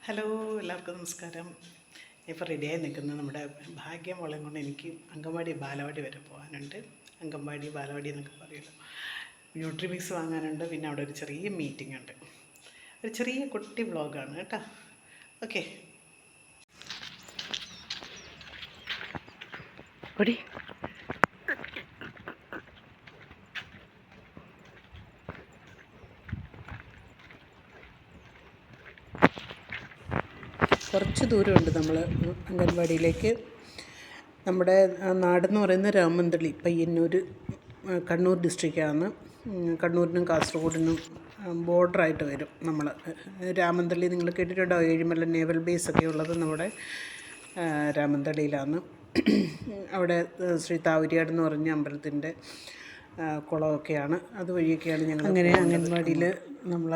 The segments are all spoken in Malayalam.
ഹലോ, എല്ലാവർക്കും നമസ്കാരം. ഇപ്പോൾ റെഡിയായി നിൽക്കുന്നത് നമ്മുടെ ഭാഗ്യം മോളെയും കൊണ്ട് എനിക്ക് അങ്കൻവാടി ബാലവാടി വരെ പോകാനുണ്ട്. അങ്കൻവാടി ബാലവാടി എന്നൊക്കെ പറയുമല്ലോ. ന്യൂട്രിമിക്സ് വാങ്ങാനുണ്ട്. പിന്നെ അവിടെ ഒരു ചെറിയ മീറ്റിംഗ് ഉണ്ട്. ഒരു ചെറിയ കുട്ടി വ്ളോഗാണ് കേട്ടോ. ഓക്കെ. ഓടി കുറച്ച് ദൂരമുണ്ട് നമ്മൾ അംഗൻവാടിയിലേക്ക്. നമ്മുടെ നാടെന്ന് പറയുന്നത് രാമന്തളി, പയ്യന്നൂർ, കണ്ണൂർ ഡിസ്ട്രിക്റ്റാണ്. കണ്ണൂരിനും കാസർഗോഡിനും ബോർഡറായിട്ട് വരും. നമ്മൾ രാമന്തളി നിങ്ങൾ കേട്ടിട്ടുണ്ടോ? ഏഴിമല നേവൽ ബേസൊക്കെ ഉള്ളത് നമ്മുടെ രാമന്തളിയിലാണ്. അവിടെ ശ്രീ താവരിയാട് എന്ന് പറഞ്ഞ അമ്പലത്തിൻ്റെ കുളമൊക്കെയാണ്. അതുവഴിയൊക്കെയാണ് ഞങ്ങൾ. അങ്ങനെ അംഗൻവാടിയിൽ നമ്മൾ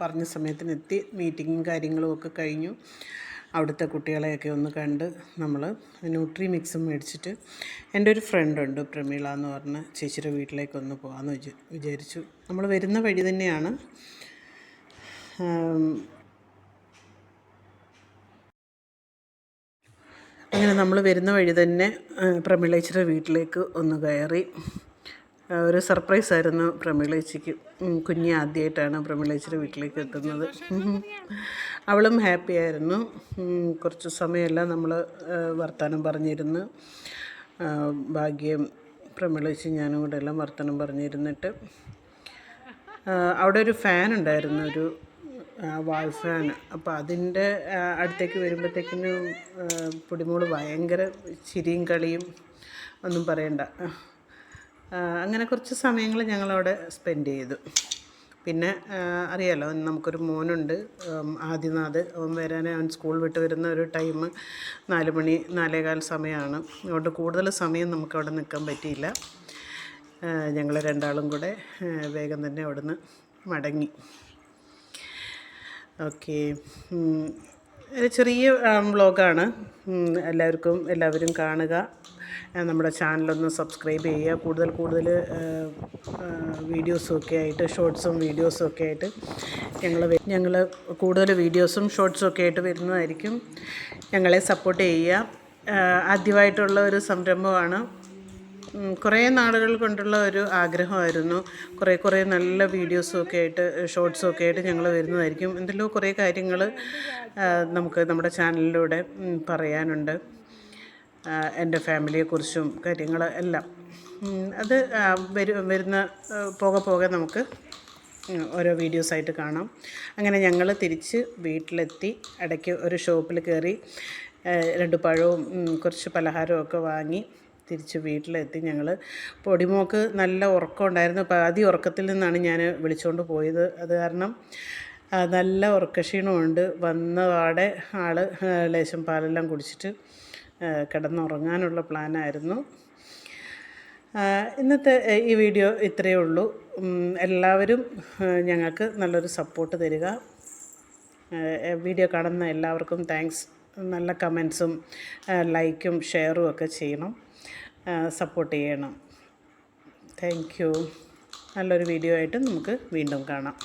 പറഞ്ഞ സമയത്തിനെത്തി. മീറ്റിങ്ങും കാര്യങ്ങളും ഒക്കെ കഴിഞ്ഞു. അവിടുത്തെ കുട്ടികളെയൊക്കെ ഒന്ന് കണ്ട് നമ്മൾ ന്യൂട്രി മിക്സും മേടിച്ചിട്ട് എൻ്റെ ഒരു ഫ്രണ്ടുണ്ട് പ്രമീള എന്ന് പറഞ്ഞ് ചേച്ചിയുടെ വീട്ടിലേക്കൊന്ന് പോകാമെന്ന് വിചാരിച്ചു. നമ്മൾ വരുന്ന വഴി തന്നെയാണ്. അങ്ങനെ നമ്മൾ വരുന്ന വഴി തന്നെ പ്രമീളേച്ചിയുടെ വീട്ടിലേക്ക് ഒന്ന് കയറി. ഒരു സർപ്രൈസായിരുന്നു പ്രമീളേച്ചിക്ക്. കുഞ്ഞ് ആദ്യമായിട്ടാണ് പ്രമീളേച്ചിയുടെ വീട്ടിലേക്ക് എത്തുന്നത്. അവളും ഹാപ്പിയായിരുന്നു. കുറച്ച് സമയമെല്ലാം നമ്മൾ വർത്തമാനം പറഞ്ഞിരുന്ന്, ഭാഗ്യം പ്രമീളേച്ചി ഞാനും കൂടെ എല്ലാം വർത്തമാനം പറഞ്ഞിരുന്നിട്ട്, അവിടെ ഒരു ഫാൻ ഉണ്ടായിരുന്നു, ഒരു വാൾ ഫാൻ. അപ്പോൾ അതിൻ്റെ അടുത്തേക്ക് വരുമ്പോഴത്തേക്കിനും പൊടിമോള് ഭയങ്കര ചിരിയും കളിയും ഒന്നും പറയണ്ട. അങ്ങനെ കുറച്ച് സമയങ്ങൾ ഞങ്ങളവിടെ സ്പെൻഡ് ചെയ്തു. പിന്നെ അറിയാലോ, നമുക്കൊരു മോനുണ്ട്, ആദിനാഥ്. അവൻ വരാൻ, അവൻ സ്കൂൾ വിട്ട് വരുന്ന ഒരു ടൈം 4 മണി 4:15 സമയമാണ്. അതുകൊണ്ട് കൂടുതൽ സമയം നമുക്കവിടെ നിൽക്കാൻ പറ്റിയില്ല. ഞങ്ങൾ രണ്ടാളും കൂടെ വേഗം തന്നെ അവിടെ നിന്ന് മടങ്ങി. ഓക്കെ. ഒരു ചെറിയ വ്ളോഗാണ്. എല്ലാവരും കാണുക. നമ്മുടെ ചാനലൊന്ന് സബ്സ്ക്രൈബ് ചെയ്യുക. കൂടുതൽ വീഡിയോസും ഒക്കെ ആയിട്ട്, ഷോർട്സും വീഡിയോസും ഒക്കെ ആയിട്ട് ഞങ്ങൾ കൂടുതൽ വീഡിയോസും ഷോർട്സും ഒക്കെ ആയിട്ട് വരുന്നതായിരിക്കും. ഞങ്ങളെ സപ്പോർട്ട് ചെയ്യുക. ആദ്യമായിട്ടുള്ള ഒരു സംരംഭമാണ്. കുറേ നാളുകൾ കൊണ്ടുള്ള ഒരു ആഗ്രഹമായിരുന്നു. കുറേ നല്ല വീഡിയോസും ഒക്കെ ആയിട്ട്, ഷോർട്സും ഒക്കെ ആയിട്ട് ഞങ്ങൾ വരുന്നതായിരിക്കും. എന്തെല്ലോ കുറേ കാര്യങ്ങൾ നമുക്ക് നമ്മുടെ ചാനലിലൂടെ പറയാനുണ്ട്. എൻ്റെ ഫാമിലിയെക്കുറിച്ചും കാര്യങ്ങൾ എല്ലാം. അത് വരുന്ന പോകെ നമുക്ക് ഓരോ വീഡിയോസായിട്ട് കാണാം. അങ്ങനെ ഞങ്ങൾ തിരിച്ച് വീട്ടിലെത്തി. ഇടയ്ക്ക് ഒരു ഷോപ്പിൽ കയറി 2 പഴവും കുറച്ച് പലഹാരമൊക്കെ വാങ്ങി തിരിച്ച് വീട്ടിലെത്തി. ഞങ്ങൾ പൊടിമോക്ക് നല്ല ഉറക്കം ഉണ്ടായിരുന്നു. പാതി ഉറക്കത്തിൽ നിന്നാണ് ഞാൻ വിളിച്ചുകൊണ്ട് പോയത്. അത് കാരണം നല്ല ഉറക്കക്ഷീണമുണ്ട്. വന്നപാടെ ആൾ ലേശം പാലെല്ലാം കുടിച്ചിട്ട് കിടന്നുറങ്ങാനുള്ള പ്ലാനായിരുന്നു. ഇന്നത്തെ ഈ വീഡിയോ ഇത്രയേ ഉള്ളൂ. എല്ലാവരും ഞങ്ങൾക്ക് നല്ലൊരു സപ്പോർട്ട് തരിക. വീഡിയോ കാണുന്ന എല്ലാവർക്കും താങ്ക്സ്. നല്ല കമൻസും ലൈക്കും ഷെയറും ഒക്കെ ചെയ്യണം, സപ്പോർട്ട് ചെയ്യണം. Thank you. നല്ലൊരു വീഡിയോ ആയിട്ട് നമുക്ക് വീണ്ടും കാണാം.